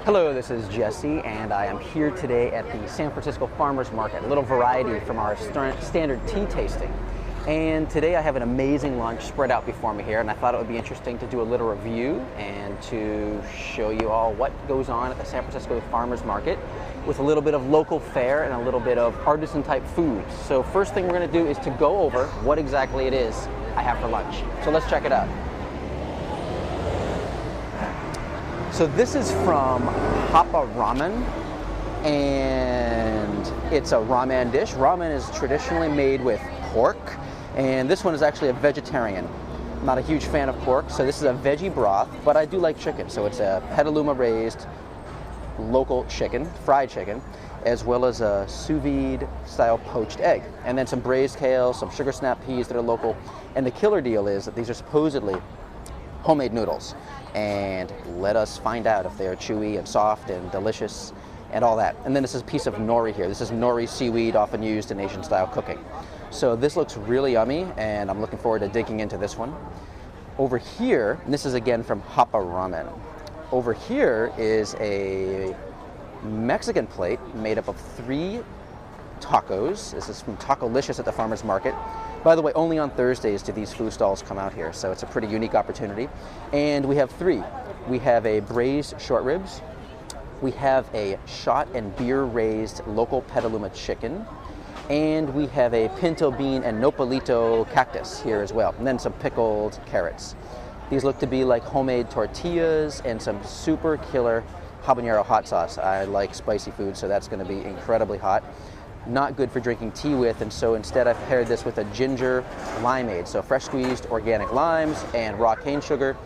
Hello, this is Jesse, and I am here today at the San Francisco Farmers Market. A little variety from our standard tea tasting. And today I have an amazing lunch spread out before me here, and I thought it would be interesting to do a little review and to show you all what goes on at the San Francisco Farmers Market with a little bit of local fare and a little bit of artisan type food. So first thing we're going to do is to go over what exactly it is I have for lunch. So let's check it out. So this is from Hapa Ramen, and it's a ramen dish. Ramen is traditionally made with pork, and this one is actually a vegetarian. I'm not a huge fan of pork, so this is a veggie broth, but I do like chicken. So it's a petaluma raised local chicken, fried chicken, as well as a sous vide style poached egg, and then some braised kale, some sugar snap peas that are local. And the killer deal is that these are supposedly homemade noodles, and let us find out if they are chewy and soft and delicious and all that. And then this is a piece of nori here. This is nori seaweed, often used in Asian style cooking. So this looks really yummy, and I'm looking forward to digging into this one. Over here, and this is again from Hapa Ramen. Over here is a Mexican plate made up of 3 tacos. This is from Tacolicious at the Farmers Market. By the way, only on Thursdays do these food stalls come out here, so it's a pretty unique opportunity. And we have 3. We have a braised short ribs, we have a shot and beer raised local petaluma chicken, and we have a pinto bean and nopalito cactus here as well, and then some pickled carrots. These look to be like homemade tortillas and some super killer habanero hot sauce. I like spicy food, so that's going to be incredibly hot. Not good for drinking tea with, and so instead I've paired this with a ginger limeade. So fresh squeezed organic limes and raw cane sugar,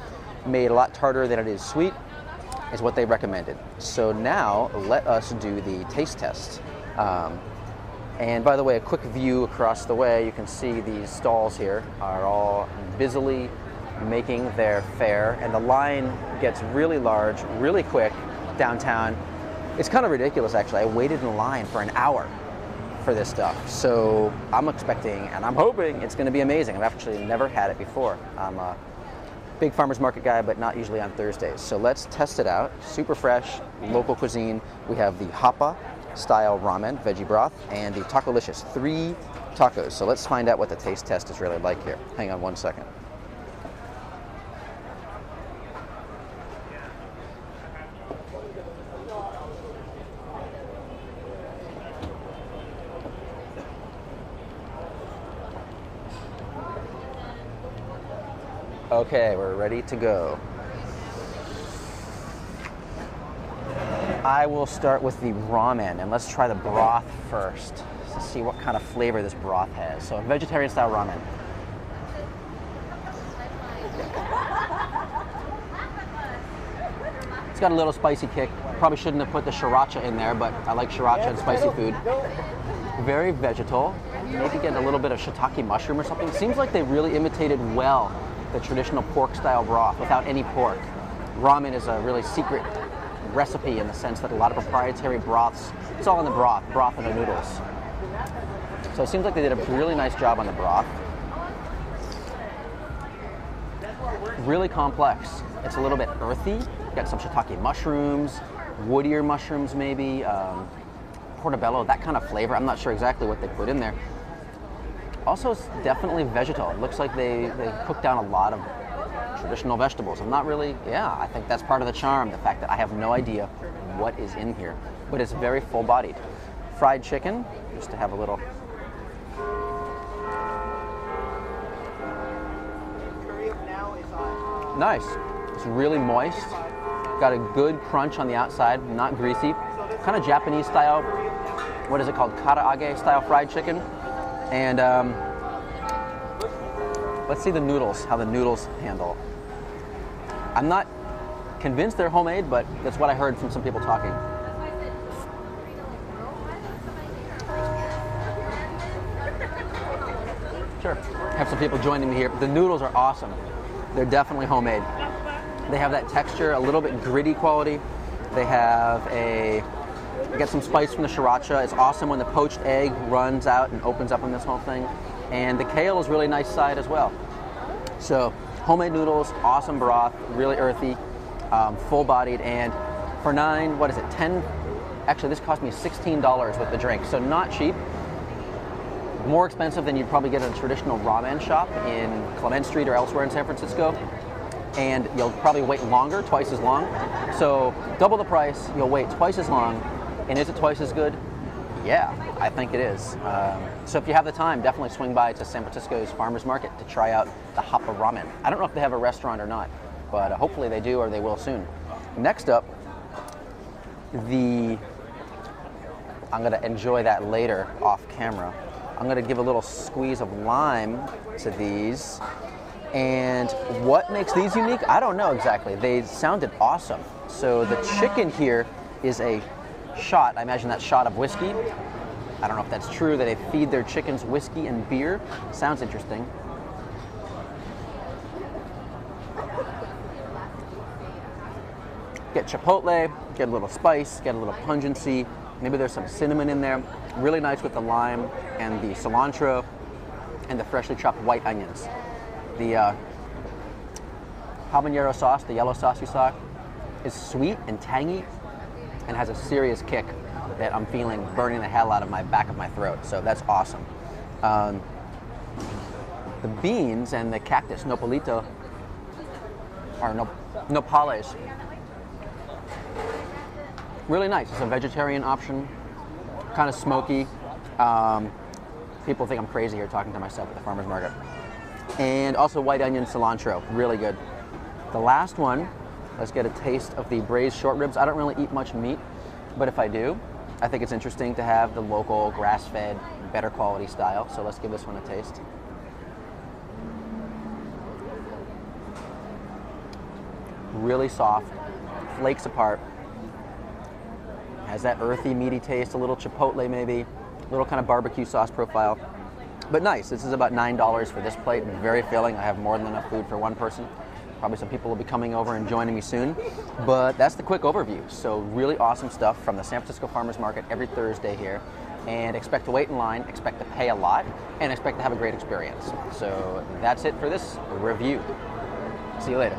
made a lot tartar than it is sweet, is what they recommended. So now let us do the taste test. And by the way, a quick view across the way, you can see these stalls here are all busily making their fare, and the line gets really large, really quick downtown. It's kind of ridiculous, actually. I waited in line for an hour for this stuff, so I'm expecting and I'm hoping it's going to be amazing. I've actually never had it before. I'm a big farmers market guy, but not usually on Thursdays. So let's test it out. Super fresh, local cuisine. We have the Hapa style ramen, veggie broth, and the Tacolicious, 3 tacos. So let's find out what the taste test is really like here. Hang on one second. Okay, we're ready to go. I will start with the ramen, and let's try the broth first to see what kind of flavor this broth has. So a vegetarian style ramen. It's got a little spicy kick. Probably shouldn't have put the sriracha in there, but I like sriracha and spicy food. Very vegetal. Maybe get a little bit of shiitake mushroom or something. Seems like they really imitated well the traditional pork style broth without any pork. Ramen is a really secret recipe in the sense that a lot of proprietary broths, it's all in the broth and the noodles. So it seems like they did a really nice job on the broth. Really complex. It's a little bit earthy. Got some shiitake mushrooms, woodier mushrooms maybe, portobello, that kind of flavor. I'm not sure exactly what they put in there. Also, it's definitely vegetal. It looks like they cook down a lot of traditional vegetables. I'm not really, I think that's part of the charm, the fact that I have no idea what is in here, but it's very full-bodied. Fried chicken, just to have a little. Nice. It's really moist. Got a good crunch on the outside, not greasy. Kind of Japanese style, what is it called? Karaage style fried chicken. And let's see the noodles, how the noodles handle. I'm not convinced they're homemade, but that's what I heard from some people talking. Sure. Have some people joining me here. The noodles are awesome. They're definitely homemade. They have that texture, a little bit gritty quality. They have get some spice from the sriracha. It's awesome when the poached egg runs out and opens up on this whole thing. And the kale is really nice side as well. So homemade noodles, awesome broth, really earthy, full-bodied, and For nine, what is it, 10? Actually, this cost me $16 with the drink, so not cheap. More expensive than you'd probably get at a traditional ramen shop in Clement Street or elsewhere in San Francisco. And you'll probably wait longer, twice as long. So double the price, you'll wait twice as long. And is it twice as good? Yeah, I think it is. So if you have the time, definitely swing by to San Francisco's Farmers Market to try out the Hapa Ramen. I don't know if they have a restaurant or not, but hopefully they do or they will soon. Next up, I'm gonna enjoy that later off camera. I'm gonna give a little squeeze of lime to these. And what makes these unique? I don't know exactly. They sounded awesome. So the chicken here is a shot. I imagine that shot of whiskey. I don't know if that's true, that they feed their chickens whiskey and beer. Sounds interesting. Get chipotle, get a little spice, get a little pungency. Maybe there's some cinnamon in there. Really nice with the lime and the cilantro and the freshly chopped white onions. The habanero sauce, the yellow sauce you saw, is sweet and tangy and has a serious kick that I'm feeling burning the hell out of my back of my throat. So that's awesome. The beans and the cactus, nopalito, or nopales, really nice. It's a vegetarian option, kind of smoky. People think I'm crazy here talking to myself at the farmer's market. And also white onion cilantro, really good. The last one, let's get a taste of the braised short ribs. I don't really eat much meat, but if I do, I think it's interesting to have the local grass-fed, better quality style. So let's give this one a taste. Really soft, flakes apart. Has that earthy, meaty taste, a little chipotle maybe, a little kind of barbecue sauce profile. But nice. This is about $9 for this plate. Very filling. I have more than enough food for one person. Probably some people will be coming over and joining me soon. But that's the quick overview. So really awesome stuff from the San Francisco Farmers Market every Thursday here. And expect to wait in line, expect to pay a lot, and expect to have a great experience. So that's it for this review. See you later.